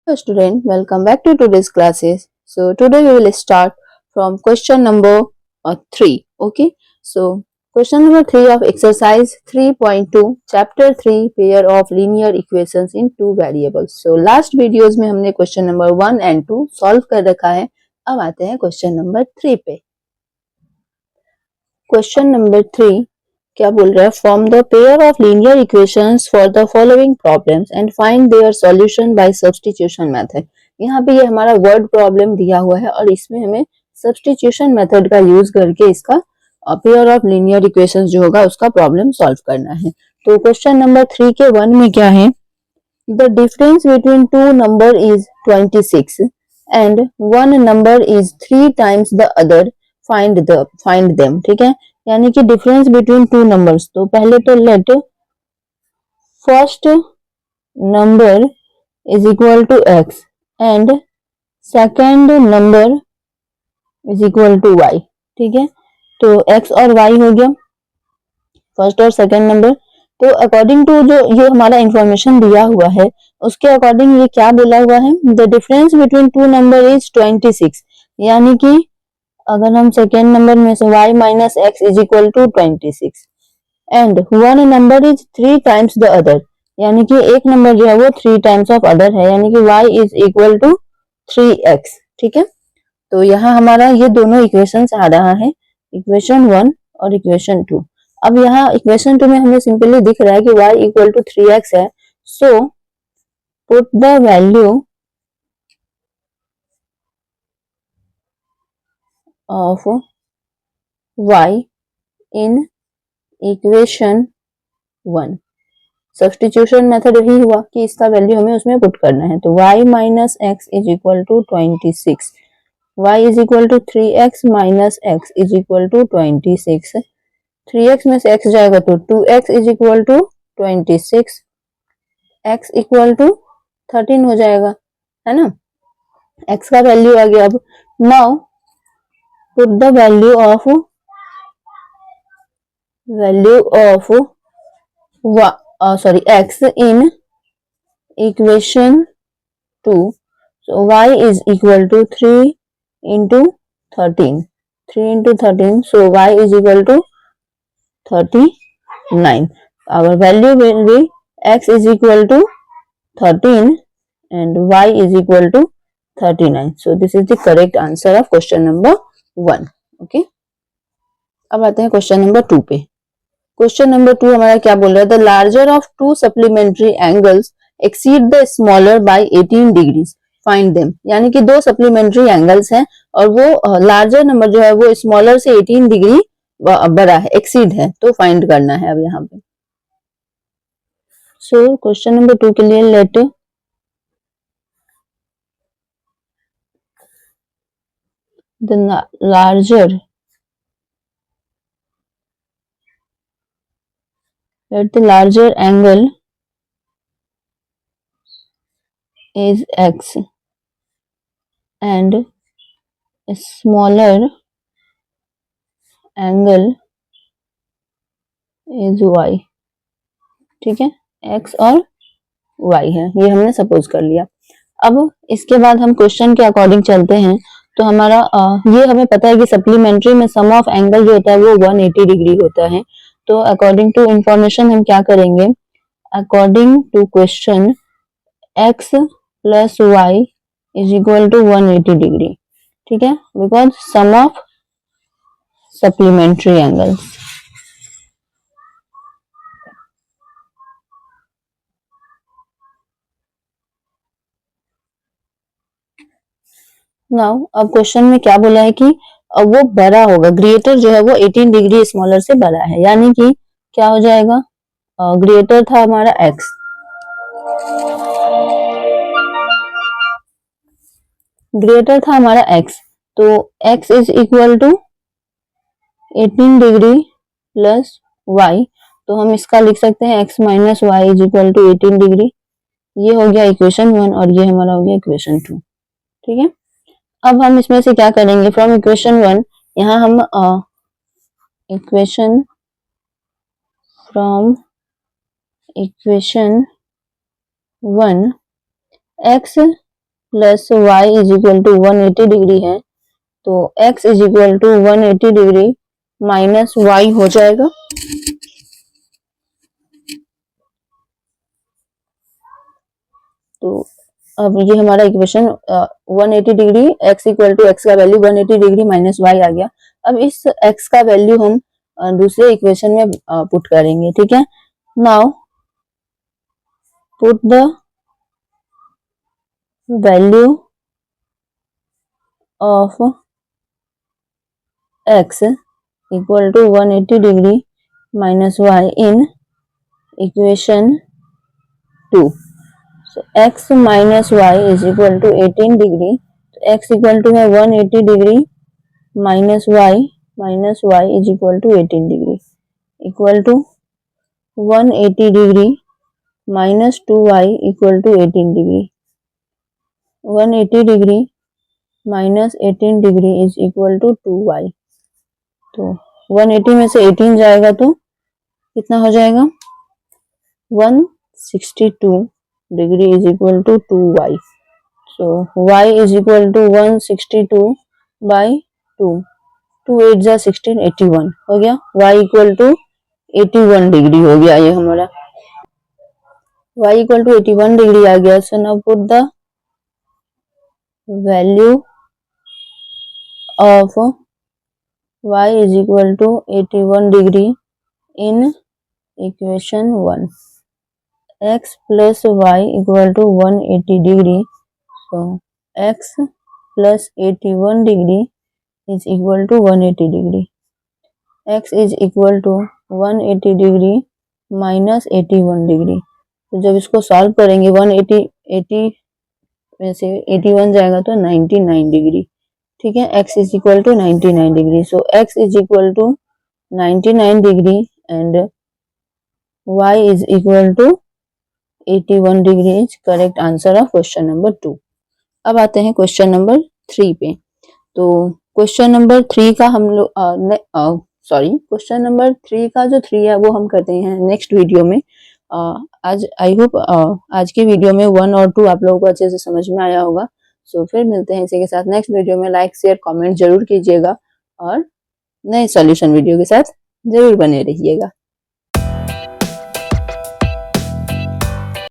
Hello student, welcome back to today's classes. So today we will start from question number 3. Okay. So question number 3 of exercise 3.2 chapter 3 pair of linear equations in two variables. So last videos में हमने question number 1 and 2 solve कर रखा है. अब आते हैं question number 3 पे. Question number 3 क्या बोल रहा है? Form the pair of linear equations for the following problems and find their solution by substitution method. यहाँ पे ये हमारा वर्ड प्रॉब्लम दिया हुआ है और इसमें हमें सब्सटीट्यूशन मेथड का यूज करके इसका पेयर ऑफ लीनियर इक्वेशंस जो होगा उसका प्रॉब्लम सॉल्व करना है. तो क्वेश्चन नंबर 3 के 1 में क्या है? The difference between two number is 26 and one number is 3 times the other, find them. ठीक है, यानी कि डिफरेंस बिटवीन टू नंबर्स. तो पहले तो let first number is equal to x and second number is equal to y. ठीक है, तो एक्स और वाई हो गया फर्स्ट और सेकंड नंबर. तो अकॉर्डिंग टू जो ये हमारा इंफॉर्मेशन दिया हुआ है उसके अकॉर्डिंग ये क्या बोला हुआ है? The difference between two number is 26, यानी कि अगर हम सेकेंड नंबर में से y minus x is equal to 26 and one number is 3 times the other, यानी कि एक नंबर जो है वो 3 टाइम्स ऑफ अदर है, यानी कि y is equal to 3x. ठीक है, तो यहाँ हमारा ये दोनों इक्वेशंस आ रहा है, इक्वेशन 1 और इक्वेशन 2. अब यहाँ इक्वेशन 2 में हमें सिंपली दिख रहा है कि y इक्वल टू 3x है. So put the value of y in equation 1. Substitution method यही हुआ कि इसका वैल्यू हमें उसमें पुट करना है. तो y minus x is equal to 26, y is equal to 3x minus x is equal to 26. 3x में से x जाएगा तो 2x is equal to 26, x equal to 13 हो जाएगा, है ना. x का वैल्यू आ गया. अब now put the value of x in equation 2. So y is equal to 3 into 13. 3 into 13. So y is equal to 39. Our value will be x is equal to 13 and y is equal to 39. So this is the correct answer of question number 1. Okay. अब आते हैं question number 2 पे. Question number 2 हमारा क्या बोल रहा है? The larger of to supplementary angles exceed the smaller by 18 degrees, find them. यानी कि दो सप्लीमेंट्री एंगल्स हैं और वो लार्जर नंबर जो है वो स्मॉलर से 18 डिग्री बड़ा है, एक्सीड है, तो फाइंड करना है अब यहाँ पे. सो क्वेश्चन नंबर 2 के लिए let the larger angle is x and a smaller angle is y. ठीक है, x और y है, ये हमने सपोज कर लिया. अब इसके बाद हम क्वेश्चन के अकॉर्डिंग चलते हैं. तो हमारा ये हमें पता है कि सप्लीमेंट्री में सम ऑफ एंगल जो होता है वो 180 डिग्री होता है. तो अकॉर्डिंग टू इंफॉर्मेशन हम क्या करेंगे? According to question x plus y is equal to 180 degree. ठीक है, because sum of supplementary angles. Now अब क्वेश्चन में क्या बोला है कि वो बड़ा होगा, ग्रेटर जो है वो 18 डिग्री स्मॉलर से बड़ा है, यानी कि क्या हो जाएगा? ग्रेटर था हमारा x, ग्रेटर था हमारा x, तो x is equal to 18 degree plus y. तो हम इसका लिख सकते हैं x minus y is equal to 18 degree. ये हो गया इक्वेशन 1 और ये हमारा हो गया इक्वेशन 2. ठीक है, अब हम इसमें से क्या करेंगे? फ्रॉम इक्वेशन 1 यहाँ हम equation from equation 1 x plus y is equal to 180 degree है, तो x is equal to 180 degree minus y हो जाएगा। तो अब ये हमारा equation 180 degree x equal to x का वैल्यू 180 डिग्री माइनस वाई आ गया। अब इस x का वैल्यू हम दूसरे इक्वेशन में पुट करेंगे, ठीक है। Now put the value of x equal to 180 degree minus y in equation 2। So x minus y is equal to 18 degree, तो x इक्वल टू है 180 degree minus y is equal to 18 degree equal to 180 degree minus 2y equal to 18 degree. 180 degree minus 18 degree is equal to 2y। तो 180 में से 18 जाएगा तो कितना हो जाएगा, 162 degree is equal to 2y. So y is equal to 162 by 2. 2 8 जा 16, 81 हो गया। y equal to 81 डिग्री हो गया ये हमारा। y equal to 81 डिग्री आ गया। So now put the value of y is equal to 81 degree in equation 1. x plus y equal to 180 degree. So x plus 81 degree is equal to 180 degree. x is equal to 180 degree minus 81 degree. तो जब इसको solve करेंगे 180 में से 81 जाएगा तो 99 degree, ठीक है। x is equal to 99 degree. So x is equal to 99 degree and y is equal to 81 degree is correct answer of question number 2। अब आते हैं क्वेश्चन नंबर 3 पे। तो क्वेश्चन नंबर 3 का हम लोग क्वेश्चन नंबर 3 का जो 3 है वो हम करते हैं नेक्स्ट वीडियो में। आज आई होप आज की वीडियो में 1 और 2 आप लोगों को अच्छे से समझ में आया होगा। सो फिर मिलते हैं इसी के साथ नेक्स्ट वीडियो में। लाइक शेयर कमेंट जरूर कीजिएगा और नए सॉल्यूशन वीडियो के साथ जरूर बने रहिएगा।